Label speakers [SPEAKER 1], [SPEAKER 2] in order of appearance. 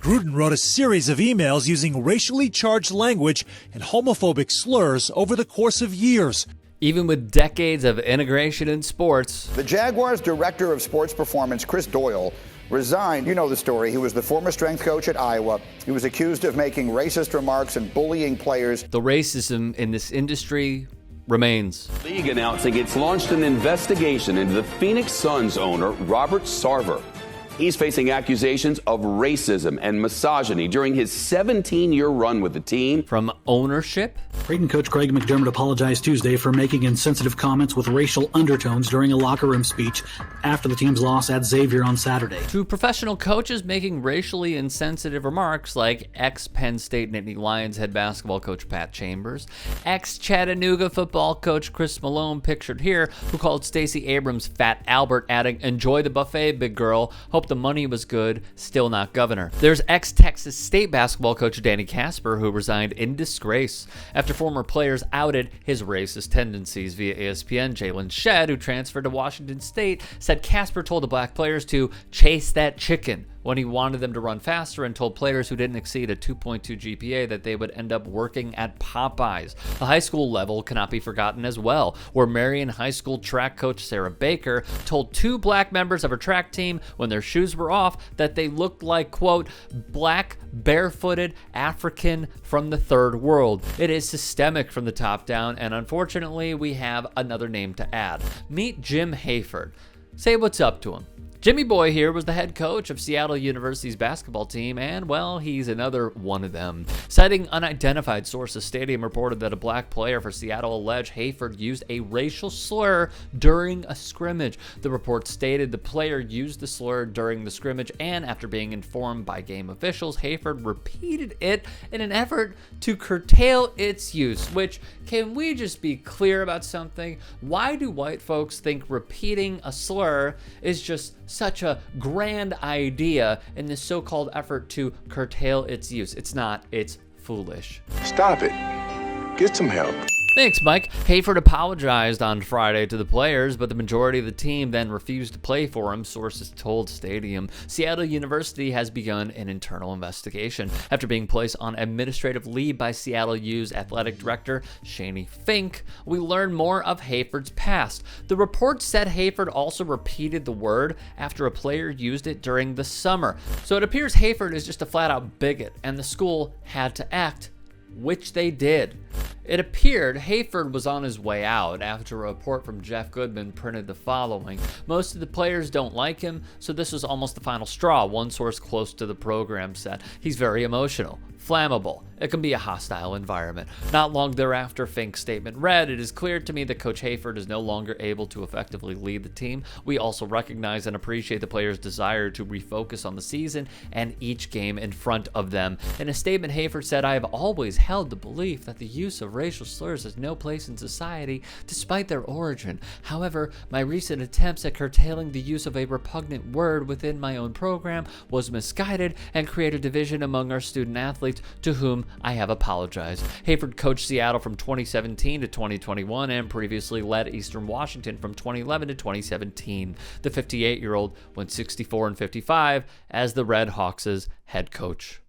[SPEAKER 1] Gruden wrote a series of emails using racially charged language and homophobic slurs over the course of years.
[SPEAKER 2] Even with decades of integration in sports.
[SPEAKER 3] The Jaguars' director of sports performance, Chris Doyle, resigned. You know the story. He was the former strength coach at Iowa. He was accused of making racist remarks and bullying players.
[SPEAKER 2] The racism in this industry remains.
[SPEAKER 4] League announcing it's launched an investigation into the Phoenix Suns owner, Robert Sarver. He's facing accusations of racism and misogyny during his 17-year run with the team.
[SPEAKER 2] From ownership?
[SPEAKER 5] Creighton coach Craig McDermott apologized Tuesday for making insensitive comments with racial undertones during a locker room speech after the team's loss at Xavier on Saturday.
[SPEAKER 2] To professional coaches making racially insensitive remarks like ex-Penn State Nittany Lions head basketball coach Pat Chambers, ex-Chattanooga football coach Chris Malone, pictured here, who called Stacey Abrams Fat Albert, adding, "Enjoy the buffet, big girl. Hope the money was good, still not governor." There's ex-Texas State basketball coach Danny Casper, who resigned in disgrace after former players outed his racist tendencies. Via ESPN, Jalen Shedd, who transferred to Washington State, said Casper told the black players to chase that chicken when he wanted them to run faster, and told players who didn't exceed a 2.2 GPA that they would end up working at Popeyes. The high school level cannot be forgotten as well, where Marion High School track coach Sarah Baker told two black members of her track team when their shoes were off that they looked like, quote, black, barefooted African from the third world. It is systemic from the top down, and unfortunately, we have another name to add. Meet Jim Hayford. Say what's up to him. Jimmy Boy here was the head coach of Seattle University's basketball team, and, well, he's another one of them. Citing unidentified sources, Stadium reported that a black player for Seattle alleged Hayford used a racial slur during a scrimmage. The report stated the player used the slur during the scrimmage, and after being informed by game officials, Hayford repeated it in an effort to curtail its use. Which, can we just be clear about something? Why do white folks think repeating a slur is just such a grand idea in this so-called effort to curtail its use? It's not. It's foolish.
[SPEAKER 6] Stop it. Get some help.
[SPEAKER 2] Thanks, Mike. Hayford apologized on Friday to the players, but the majority of the team then refused to play for him, sources told Stadium. Seattle University has begun an internal investigation after being placed on administrative leave by Seattle U's athletic director, Shani Fink. We learned more of Hayford's past. The report said Hayford also repeated the word after a player used it during the summer. So it appears Hayford is just a flat-out bigot, and the school had to act, which they did. It appeared Hayford was on his way out after a report from Jeff Goodman printed the following: "Most of the players don't like him, so this was almost the final straw," one source close to the program said. "He's very emotional, flammable. It can be a hostile environment." Not long thereafter, Fink's statement read, "It is clear to me that Coach Hayford is no longer able to effectively lead the team. We also recognize and appreciate the players' desire to refocus on the season and each game in front of them." In a statement, Hayford said, "I have always held the belief that the use of racial slurs has no place in society, despite their origin. However, my recent attempts at curtailing the use of a repugnant word within my own program was misguided and created division among our student athletes, to whom I have apologized." Hayford coached Seattle from 2017 to 2021 and previously led Eastern Washington from 2011 to 2017. The 58-year-old went 64-55 as the Red Hawks' head coach.